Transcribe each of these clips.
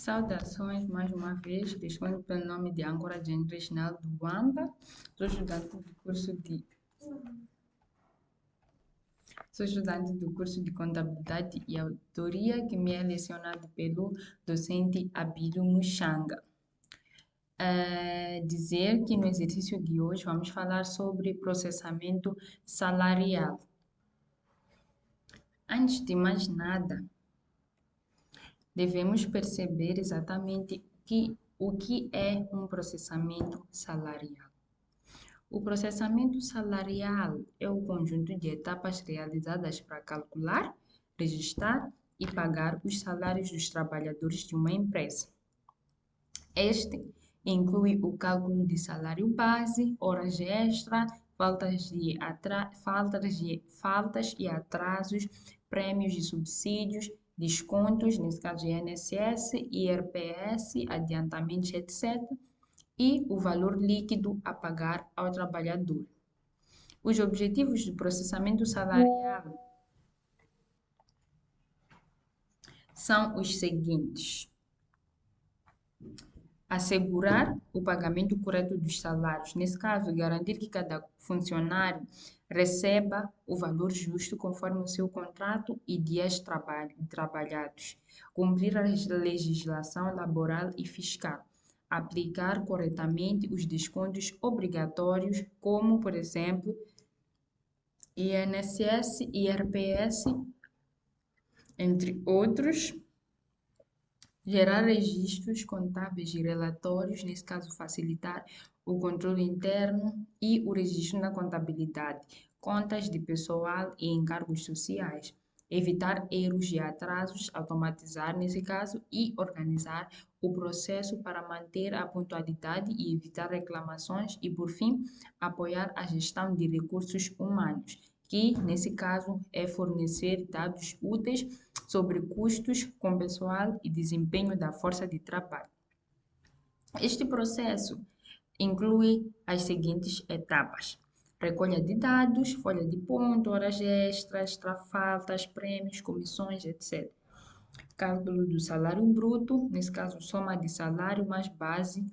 Saudações mais uma vez, respondo pelo nome de Âncora Jane Reginaldo Wamba, sou estudante do curso de Contabilidade e Auditoria, que me é lecionado pelo docente Abílio Muxanga. Dizer que no exercício de hoje vamos falar sobre processamento salarial. Antes de mais nada, devemos perceber exatamente o que é um processamento salarial. O processamento salarial é o conjunto de etapas realizadas para calcular, registrar e pagar os salários dos trabalhadores de uma empresa. Este inclui o cálculo de salário base, horas extra, faltas e atrasos, prêmios e subsídios, descontos, nesse caso INSS, IRPS, adiantamentos, etc., e o valor líquido a pagar ao trabalhador. Os objetivos do processamento salarial são os seguintes: assegurar o pagamento correto dos salários, nesse caso, garantir que cada funcionário receba o valor justo conforme o seu contrato e dias trabalhados, cumprir a legislação laboral e fiscal, aplicar corretamente os descontos obrigatórios, como, por exemplo, INSS, IRPS, entre outros, gerar registros contábeis e relatórios, nesse caso facilitar o controle interno e o registro na contabilidade, contas de pessoal e encargos sociais, evitar erros e atrasos, automatizar nesse caso e organizar o processo para manter a pontualidade e evitar reclamações e, por fim, apoiar a gestão de recursos humanos, que nesse caso é fornecer dados úteis sobre custos com pessoal e desempenho da força de trabalho. Este processo inclui as seguintes etapas: recolha de dados, folha de ponto, horas extras, faltas, prêmios, comissões, etc. Cálculo do salário bruto, nesse caso, soma de salário mais base,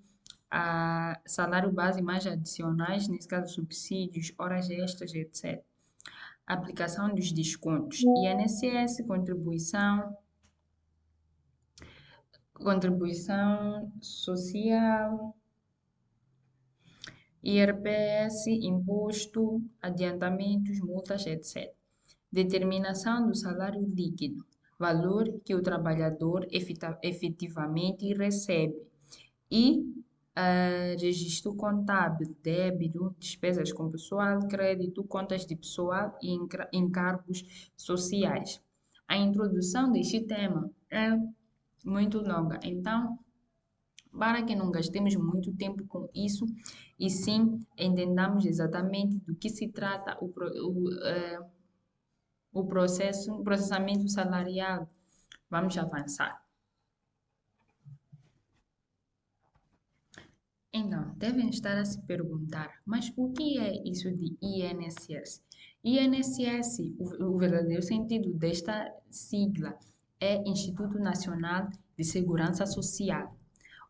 salário base mais adicionais, nesse caso, subsídios, horas extras, etc. Aplicação dos descontos, INSS, contribuição social, IRPS, imposto, adiantamentos, multas, etc. Determinação do salário líquido, valor que o trabalhador efetivamente recebe. E registro contábil, débito, despesas com pessoal, crédito, contas de pessoal e encargos sociais. A introdução deste tema é muito longa, então, para que não gastemos muito tempo com isso e sim entendamos exatamente do que se trata o processamento salarial, vamos avançar. Então, devem estar a se perguntar, mas o que é isso de INSS? INSS, o verdadeiro sentido desta sigla é Instituto Nacional de Segurança Social.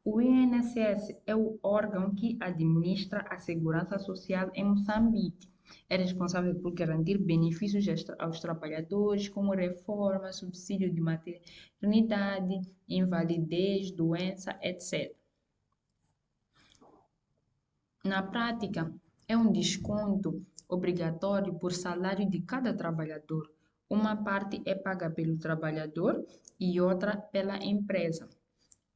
O INSS é o órgão que administra a segurança social em Moçambique. É responsável por garantir benefícios aos trabalhadores, como reforma, subsídio de maternidade, invalidez, doença, etc. Na prática, é um desconto obrigatório por salário de cada trabalhador. Uma parte é paga pelo trabalhador e outra pela empresa.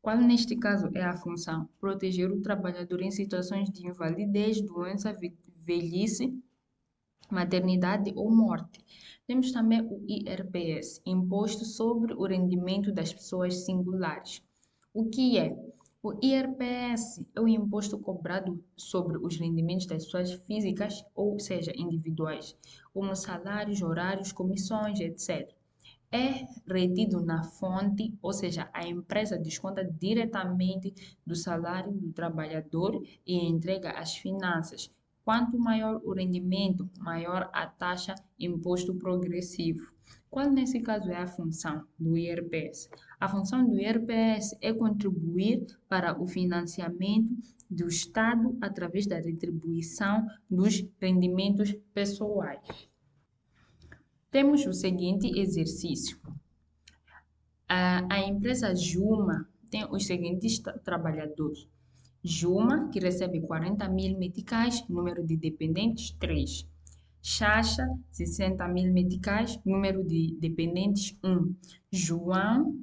Qual neste caso é a função? Proteger o trabalhador em situações de invalidez, doença, velhice, maternidade ou morte. Temos também o IRPS, Imposto sobre o Rendimento das Pessoas Singulares. O que é? O IRPS é o imposto cobrado sobre os rendimentos das pessoas físicas, ou seja, individuais, como salários, horários, comissões, etc. É retido na fonte, ou seja, a empresa desconta diretamente do salário do trabalhador e entrega às finanças. Quanto maior o rendimento, maior a taxa imposto progressivo. Qual nesse caso é a função do IRPS? A função do IRPS é contribuir para o financiamento do Estado através da retribuição dos rendimentos pessoais. Temos o seguinte exercício. A empresa Juma tem os seguintes trabalhadores. Juma, que recebe 40.000 meticais, número de dependentes 3. Chacha, 60.000 meticais, número de dependentes 1. João,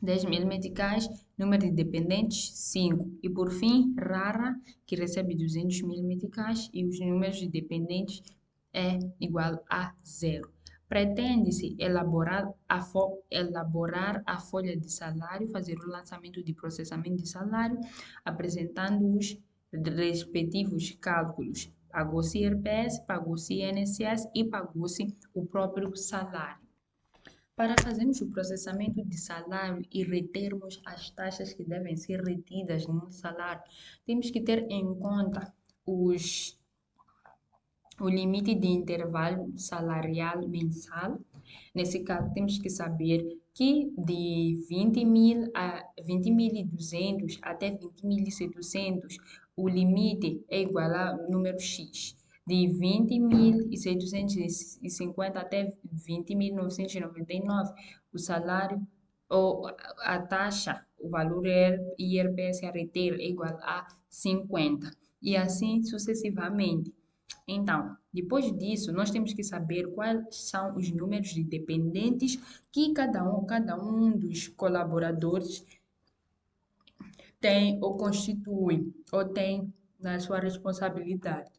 10.000 meticais, número de dependentes 5. E por fim, Rara, que recebe 200.000 meticais e os números de dependentes é igual a 0. Pretende-se elaborar a folha de salário, fazer o lançamento de processamento de salário, apresentando os respectivos cálculos. Pagou-se IRPS, pagou-se INSS e pagou-se o próprio salário. Para fazermos o processamento de salário e retermos as taxas que devem ser retidas no salário, temos que ter em conta o limite de intervalo salarial mensal. Nesse caso, temos que saber que de 20.000 a 20.200 até 20.700, o limite é igual a número X. De 20.750 até 20.999, o salário ou a taxa, o valor IRPS a reter é igual a 50. E assim sucessivamente. Então, depois disso, nós temos que saber quais são os números de dependentes que cada um dos colaboradores tem ou constitui ou tem na sua responsabilidade.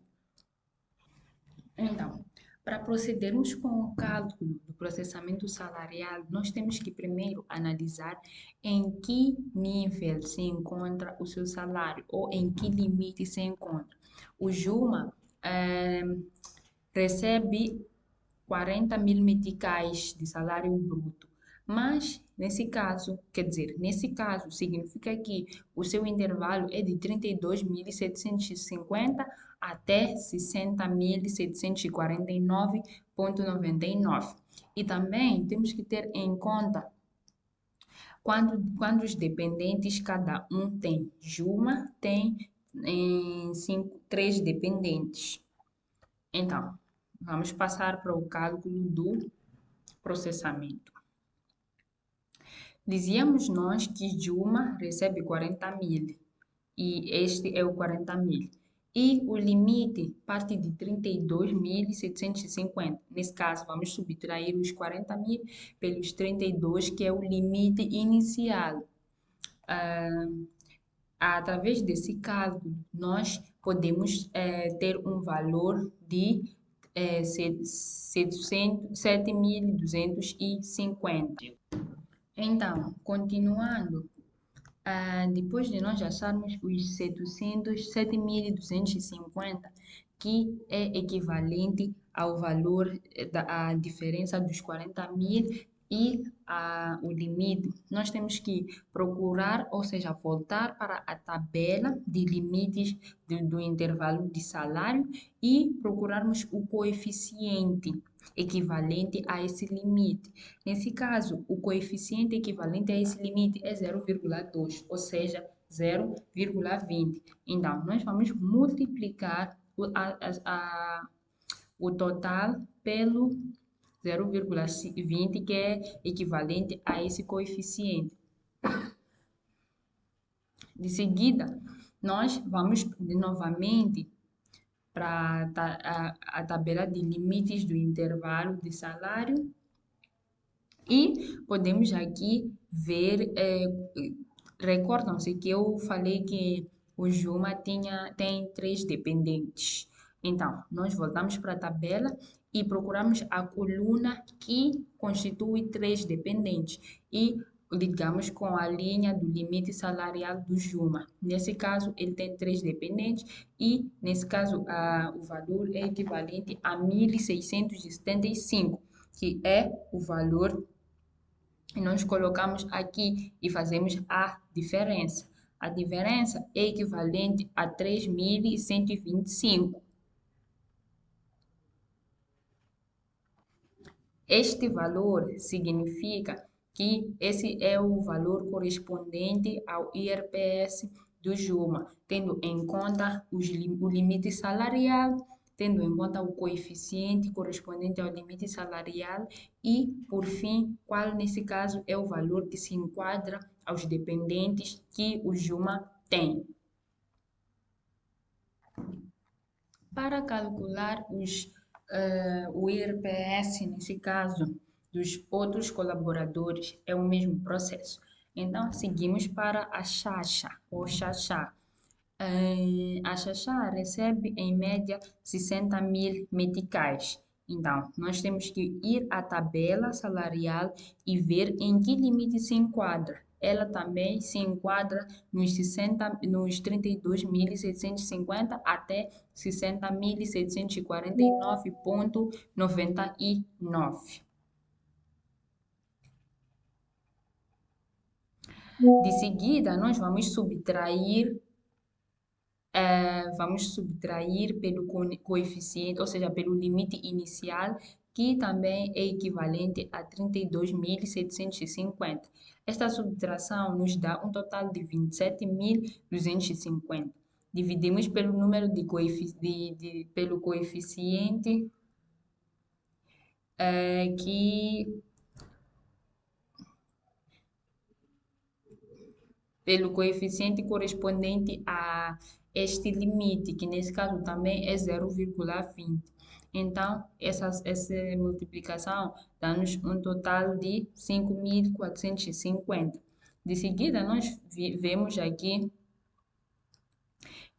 Então, para procedermos com o cálculo do processamento salarial, nós temos que primeiro analisar em que nível se encontra o seu salário ou em que limite se encontra. O Juma recebe 40.000 meticais de salário bruto. Mas, nesse caso significa que o seu intervalo é de 32.750 até 60.749,99. E também temos que ter em conta quantos dependentes cada um tem. Juma tem 3 dependentes. Então, vamos passar para o cálculo do processamento. Dizíamos nós que Juma recebe 40.000 e este é o 40.000. E o limite parte de 32.750. Nesse caso, vamos subtrair os 40.000 pelos 32, que é o limite inicial. Através desse cálculo, nós podemos ter um valor de 7.250. Então, continuando, depois de nós acharmos os 7.250, que é equivalente ao valor da diferença dos 40.000 e o limite, nós temos que procurar, ou seja, voltar para a tabela de limites do intervalo de salário e procurarmos o coeficiente equivalente a esse limite. Nesse caso, o coeficiente equivalente a esse limite é 0,2, ou seja, 0,20. Então, nós vamos multiplicar o total pelo 0,20, que é equivalente a esse coeficiente. De seguida, nós vamos novamente para a tabela de limites do intervalo de salário e podemos aqui ver, recordam-se que eu falei que o Juma tem 3 dependentes. Então, nós voltamos para a tabela e procuramos a coluna que constitui 3 dependentes e ligamos com a linha do limite salarial do Juma. Nesse caso, ele tem 3 dependentes e, nesse caso, o valor é equivalente a 1.675, que é o valor que nós colocamos aqui e fazemos a diferença. A diferença é equivalente a 3.125. Este valor significa que esse é o valor correspondente ao IRPS do Juma, tendo em conta o limite salarial, tendo em conta o coeficiente correspondente ao limite salarial e, por fim, qual nesse caso é o valor que se enquadra aos dependentes que o Juma tem. Para calcular o IRPS, nesse caso, dos outros colaboradores, é o mesmo processo. Então, seguimos para a Xaxa, ou Xaxá. A Xaxá recebe, em média, 60 mil meticais. Então, nós temos que ir à tabela salarial e ver em que limite se enquadra. Ela também se enquadra nos 32.750 até 60.749,99. De seguida, nós vamos subtrair pelo coeficiente, ou seja, pelo limite inicial, que também é equivalente a 32.750. Esta subtração nos dá um total de 27.250. Dividimos pelo número pelo coeficiente que pelo coeficiente correspondente a este limite, que nesse caso também é 0,20. Então, essa multiplicação dá-nos um total de 5.450. De seguida, nós vemos aqui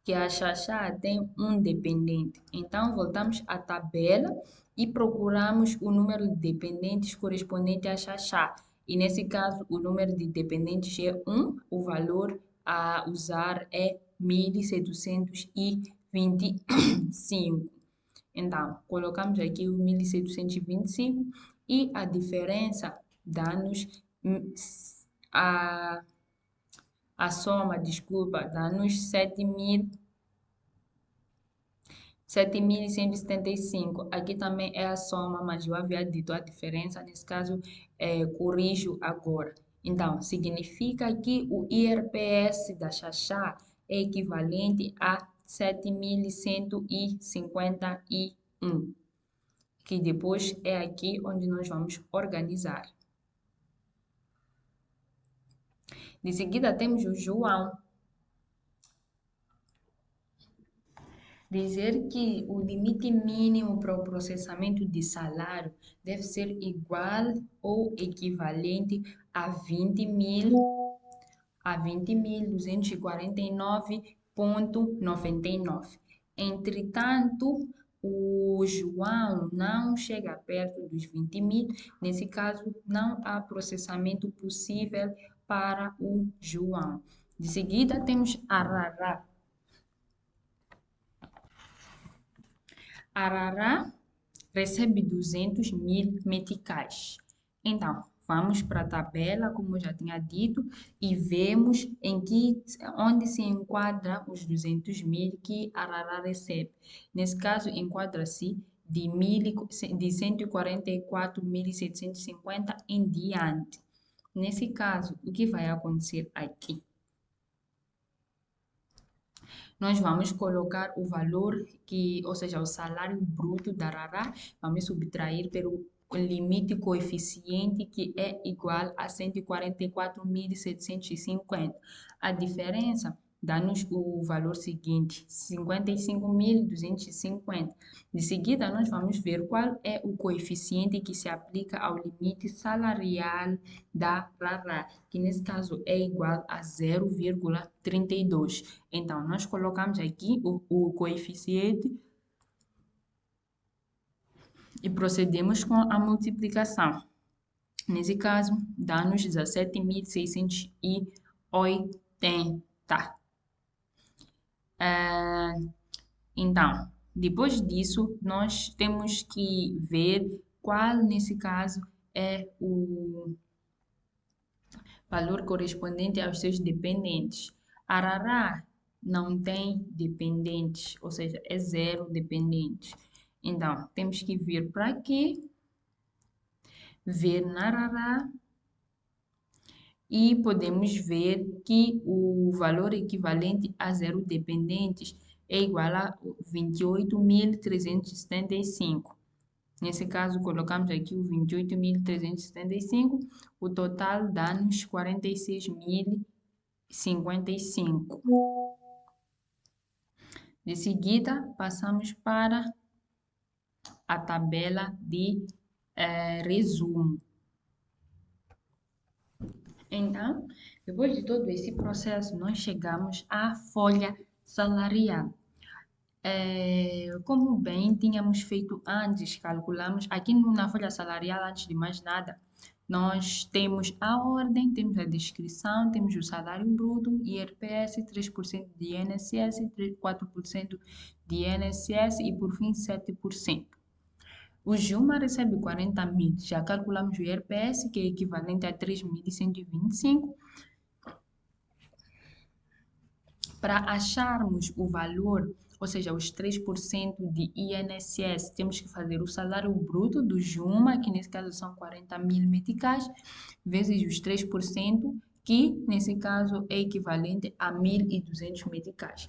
que a Xaxá tem um dependente. Então, voltamos à tabela e procuramos o número de dependentes correspondente a Xaxá. E nesse caso, o número de dependentes é 1, o valor a usar é 1.725. Então, colocamos aqui o 1.725 e a diferença dá-nos a soma, desculpa, dá-nos 7.175. Aqui também é a soma, mas eu havia dito a diferença. Nesse caso, corrijo agora. Então, significa que o IRPS da Xaxá é equivalente a 7.151, que depois é aqui onde nós vamos organizar. De seguida, temos o João. Dizer que o limite mínimo para o processamento de salário deve ser igual ou equivalente a 20.249,99. Entretanto, o João não chega perto dos 20 mil. Nesse caso, não há processamento possível para o João. De seguida, temos a Rará. Arará recebe 200 mil meticais. Então, vamos para a tabela, como eu já tinha dito, e vemos onde se enquadra os 200 mil que Arará recebe. Nesse caso, enquadra-se de 144.750 em diante. Nesse caso, o que vai acontecer aqui? Nós vamos colocar o valor ou seja, o salário bruto da Rará, vamos subtrair pelo limite coeficiente que é igual a 144.750. A diferença dá-nos o valor seguinte, 55.250. De seguida, nós vamos ver qual é o coeficiente que se aplica ao limite salarial da Rará, que nesse caso é igual a 0,32. Então, nós colocamos aqui o coeficiente e procedemos com a multiplicação. Nesse caso, dá-nos 17.680. Então, depois disso, nós temos que ver qual, nesse caso, é o valor correspondente aos seus dependentes. Arará não tem dependentes, ou seja, é 0 dependentes. Então, temos que vir para aqui ver na Rará e podemos ver que o valor equivalente a zero dependentes é igual a 28.375. Nesse caso, colocamos aqui o 28.375, o total dá-nos 46.055. De seguida, passamos para a tabela de resumo. Então, depois de todo esse processo, nós chegamos à folha salarial. Como bem tínhamos feito antes, calculamos aqui na folha salarial, antes de mais nada, nós temos a ordem, temos a descrição, temos o salário bruto, IRPS, 3% de INSS, 4% de INSS e, por fim, 7%. O Juma recebe 40 mil, já calculamos o IRPS, que é equivalente a 3.125. Para acharmos o valor, ou seja, os 3% de INSS, temos que fazer o salário bruto do Juma, que nesse caso são 40 mil meticais, vezes os 3%, que nesse caso é equivalente a 1.200 meticais.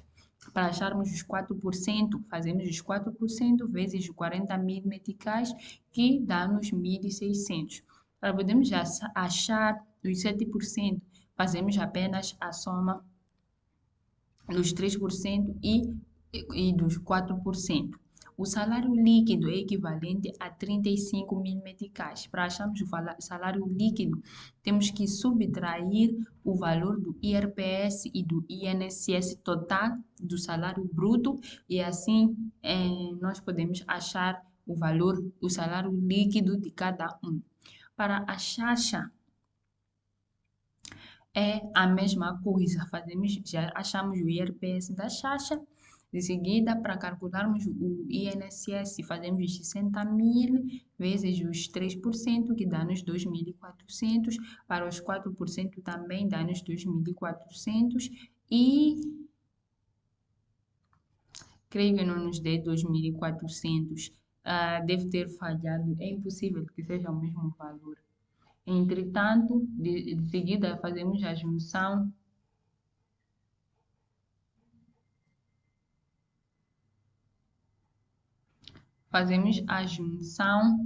Para acharmos os 4%, fazemos os 4% vezes os 40 mil meticais, que dá-nos 1.600. Para podermos achar os 7%, fazemos apenas a soma dos 3% e dos 4%. O salário líquido é equivalente a 35 mil meticais. Para acharmos o salário líquido, temos que subtrair o valor do IRPS e do INSS total do salário bruto e assim nós podemos achar o valor, o salário líquido de cada um. Para a Xaxa, é a mesma coisa. Já achamos o IRPS da Xaxa. De seguida, para calcularmos o INSS, fazemos os 60 mil vezes os 3%, que dá-nos 2.400. Para os 4% também dá-nos 2.400. E creio que não nos dê 2.400. Deve ter falhado. É impossível que seja o mesmo valor. Entretanto, de seguida fazemos a junção. Fazemos a junção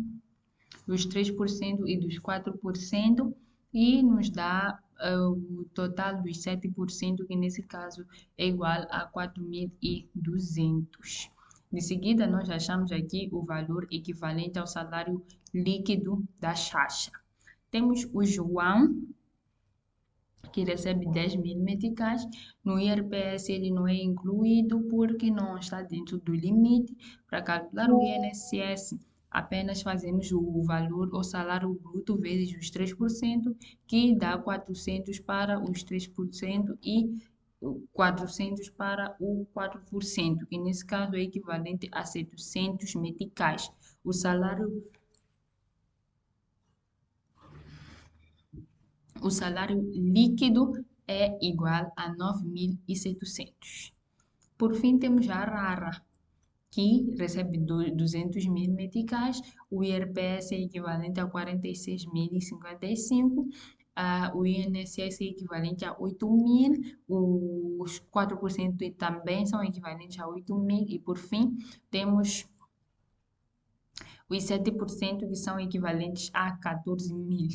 dos 3% e dos 4% e nos dá o total dos 7%, que nesse caso é igual a 4.200. De seguida, nós achamos aqui o valor equivalente ao salário líquido da Xaxa. Temos o João, que recebe 10 mil meticais. No IRPS ele não é incluído porque não está dentro do limite. Para calcular o INSS, apenas fazemos o valor, o salário bruto vezes os 3%, que dá 400 para os 3% e 400 para o 4%, que nesse caso é equivalente a 700 meticais. O salário líquido é igual a 9.700. Por fim, temos a Rara, que recebe 200 mil meticais, o IRPS é equivalente a 46.055, o INSS é equivalente a 8 mil, os 4% também são equivalentes a 8 mil, e por fim, temos os 7% que são equivalentes a 14 mil.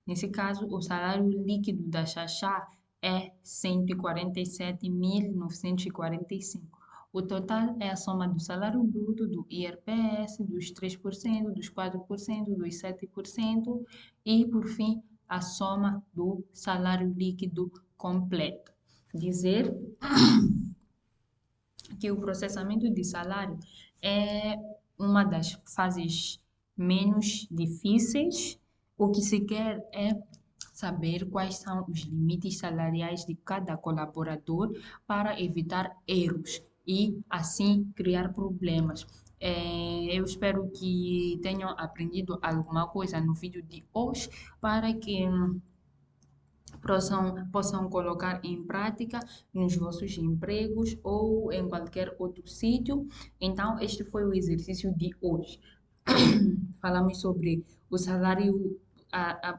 Nesse caso, o salário líquido da Xaxá é 147.945. O total é a soma do salário bruto, do IRPS, dos 3%, dos 4%, dos 7% e, por fim, a soma do salário líquido completo. Dizer que o processamento de salário é uma das fases menos difíceis. O que se quer é saber quais são os limites salariais de cada colaborador para evitar erros e, assim, criar problemas. Eu espero que tenham aprendido alguma coisa no vídeo de hoje para que possam colocar em prática nos vossos empregos ou em qualquer outro sítio. Então, este foi o exercício de hoje. falamos sobre o salário,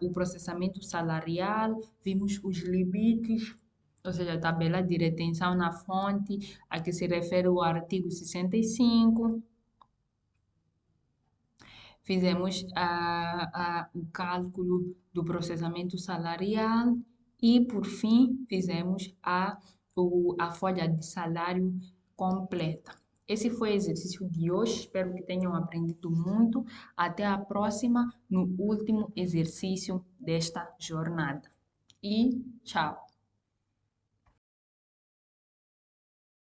o processamento salarial, vimos os limites, ou seja, a tabela de retenção na fonte, a que se refere o artigo 65. Fizemos o cálculo do processamento salarial e, por fim, fizemos a folha de salário completa. Esse foi o exercício de hoje. Espero que tenham aprendido muito. Até a próxima, no último exercício desta jornada. E tchau!